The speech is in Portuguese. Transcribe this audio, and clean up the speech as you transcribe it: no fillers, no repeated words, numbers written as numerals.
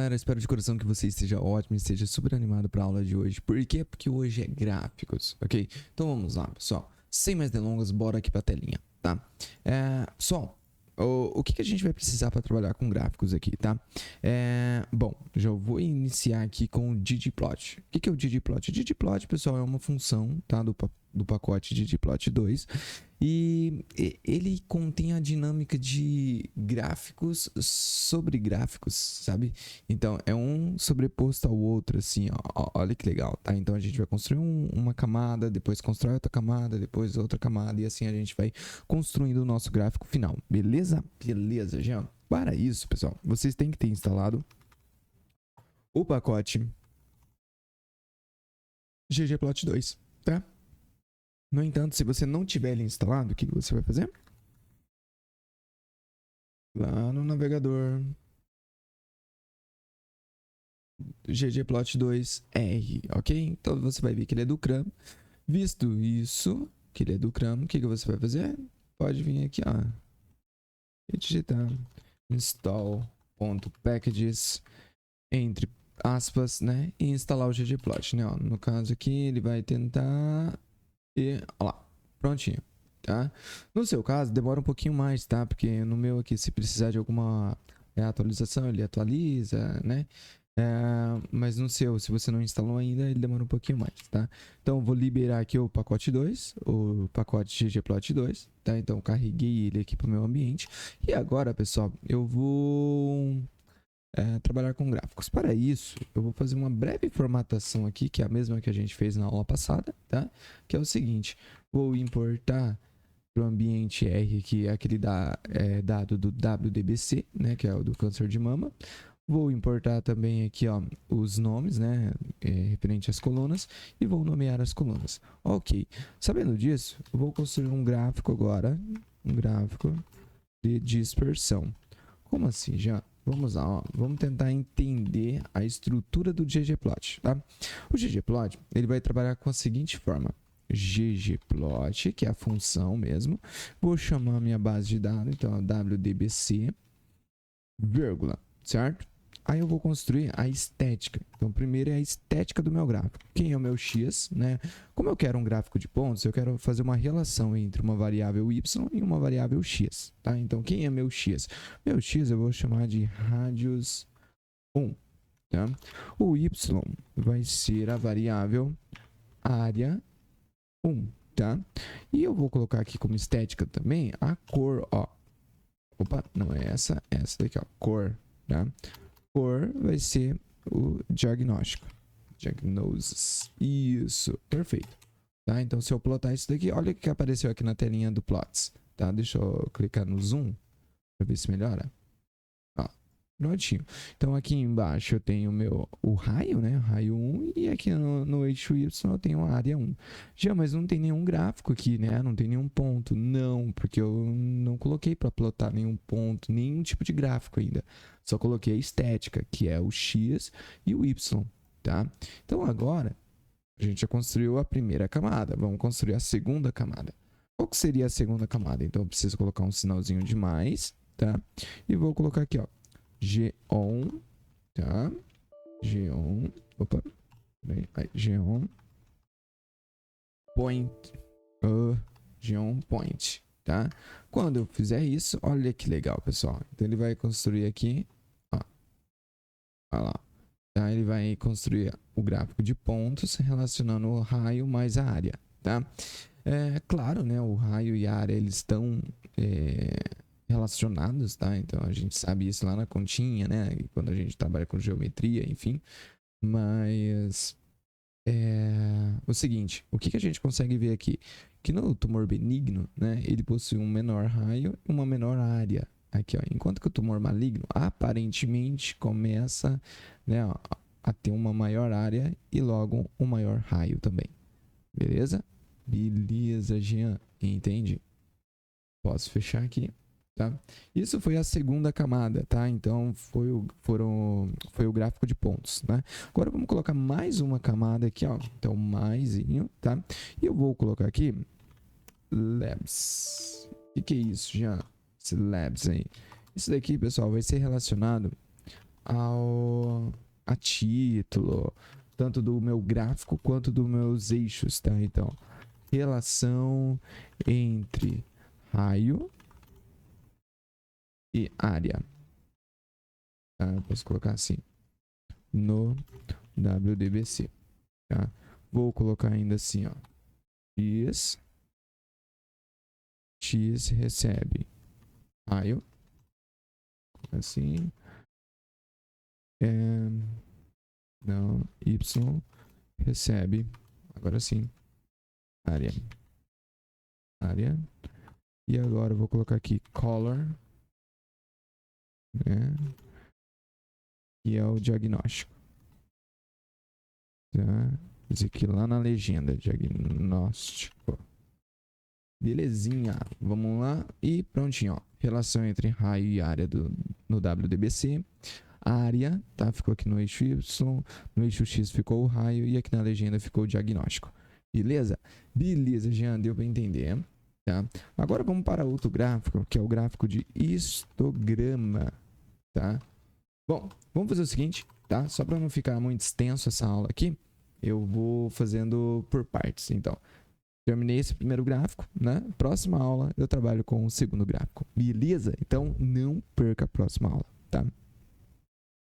galera, espero de coração que você esteja ótimo, esteja super animado para a aula de hoje. Por quê? Porque hoje é gráficos, ok? Então vamos lá, pessoal. Sem mais delongas, bora aqui para a telinha, tá? Pessoal, o que a gente vai precisar para trabalhar com gráficos aqui, tá? Bom, já vou iniciar aqui com o ggplot. O que é o ggplot? O ggplot, pessoal, é uma função, tá? Do pacote ggplot 2 e ele contém a dinâmica de gráficos sobre gráficos, sabe? Então é um sobreposto ao outro, assim, ó, olha que legal, tá? Então a gente vai construir uma camada, depois constrói outra camada, depois outra camada e assim a gente vai construindo o nosso gráfico final, beleza? Beleza, Jean. Para isso, pessoal, vocês têm que ter instalado o pacote ggplot2, tá? No entanto, se você não tiver ele instalado, o que você vai fazer? Lá no navegador ggplot2r, ok? Então você vai ver que ele é do CRAN. Visto isso, que ele é do CRAN, o que você vai fazer? Pode vir aqui, ó, e digitar install.packages entre aspas, né? E instalar o ggplot, né? Ó, no caso aqui, ele vai tentar e, ó lá, prontinho, tá? No seu caso, demora um pouquinho mais, tá? Porque no meu aqui, se precisar de alguma atualização, ele atualiza, né? Mas no seu, se você não instalou ainda, ele demora um pouquinho mais, tá? Então, vou liberar aqui o pacote 2, o pacote ggplot 2, tá? Então, carreguei ele aqui para o meu ambiente. E agora, pessoal, eu vou trabalhar com gráficos. Para isso, eu vou fazer uma breve formatação aqui, que é a mesma que a gente fez na aula passada, tá? Que é o seguinte, vou importar para o ambiente R, que é aquele dado do WDBC, né? Que é o do câncer de mama. Vou importar também aqui, ó, os nomes, né? Referente às colunas, e vou nomear as colunas. Ok. Sabendo disso, eu vou construir um gráfico agora, um gráfico de dispersão. Como assim, já? Vamos lá, ó. Vamos tentar entender a estrutura do ggplot, tá? O ggplot, ele vai trabalhar com a seguinte forma. ggplot, que é a função mesmo. Vou chamar a minha base de dados, então, WDBC, vírgula, certo? Aí eu vou construir a estética. Então, primeiro é a estética do meu gráfico. Quem é o meu x, né? Como eu quero um gráfico de pontos, eu quero fazer uma relação entre uma variável y e uma variável x, tá? Então, quem é meu x? Meu x eu vou chamar de radius 1, tá? O y vai ser a variável área 1, tá? E eu vou colocar aqui como estética também a cor, ó. Opa, não é essa daqui, ó, cor, tá? Cor vai ser o diagnóstico. Diagnosis. Isso, perfeito. Tá? Então, se eu plotar isso daqui, olha o que apareceu aqui na telinha do plots. Tá? Deixa eu clicar no zoom para ver se melhora. Ó, prontinho. Então, aqui embaixo eu tenho o raio, né? O raio 1. E aqui no eixo Y eu tenho a área 1. Já, mas não tem nenhum gráfico aqui, né? Não tem nenhum ponto. Não, porque eu não coloquei para plotar nenhum ponto, nenhum tipo de gráfico ainda. Só coloquei a estética, que é o X e o Y, tá? Então, agora, a gente já construiu a primeira camada. Vamos construir a segunda camada. Qual que seria a segunda camada? Então, eu preciso colocar um sinalzinho de mais, tá? E vou colocar aqui, ó, G-on, tá? G-on, opa, G-on, point, G-on point, tá? Quando eu fizer isso, olha que legal, pessoal. Então, ele vai construir aqui, ó, olha lá. Tá? Ele vai construir o gráfico de pontos relacionando o raio mais a área, tá? Claro, né? O raio e a área, eles estão relacionados, tá? Então, a gente sabe isso lá na continha, né? Quando a gente trabalha com geometria, enfim. Mas, o seguinte, o que a gente consegue ver aqui? Que no tumor benigno, né? Ele possui um menor raio e uma menor área. Aqui, ó, enquanto que o tumor maligno aparentemente começa, né, ó, a ter uma maior área e logo um maior raio também. Beleza? Beleza, Jean. Entende? Posso fechar aqui, tá? Isso foi a segunda camada, tá? Então foi o gráfico de pontos, né? Agora vamos colocar mais uma camada aqui, ó. Então maisinho, tá? E eu vou colocar aqui labs. O que é isso, Jean? Esse labs aí. Isso daqui, pessoal, vai ser relacionado a título, tanto do meu gráfico quanto dos meus eixos, tá? Então, relação entre raio e área. Tá? Eu posso colocar assim no WDBC, tá? Vou colocar ainda assim, ó. X recebe raio, assim, não, Y recebe, agora sim, área, e agora eu vou colocar aqui color, né, e é o diagnóstico, tá? Dizer aqui lá na legenda, diagnóstico. Belezinha, vamos lá e prontinho, ó. Relação entre raio e área no WDBC. A área, tá? Ficou aqui no eixo Y, no eixo X ficou o raio e aqui na legenda ficou o diagnóstico. Beleza? Beleza, Jean, deu para entender, tá? Agora vamos para outro gráfico, que é o gráfico de histograma, tá? Bom, vamos fazer o seguinte, tá? Só para não ficar muito extenso essa aula aqui, eu vou fazendo por partes, então. Terminei esse primeiro gráfico, né? Próxima aula eu trabalho com o segundo gráfico. Beleza? Então não perca a próxima aula, tá?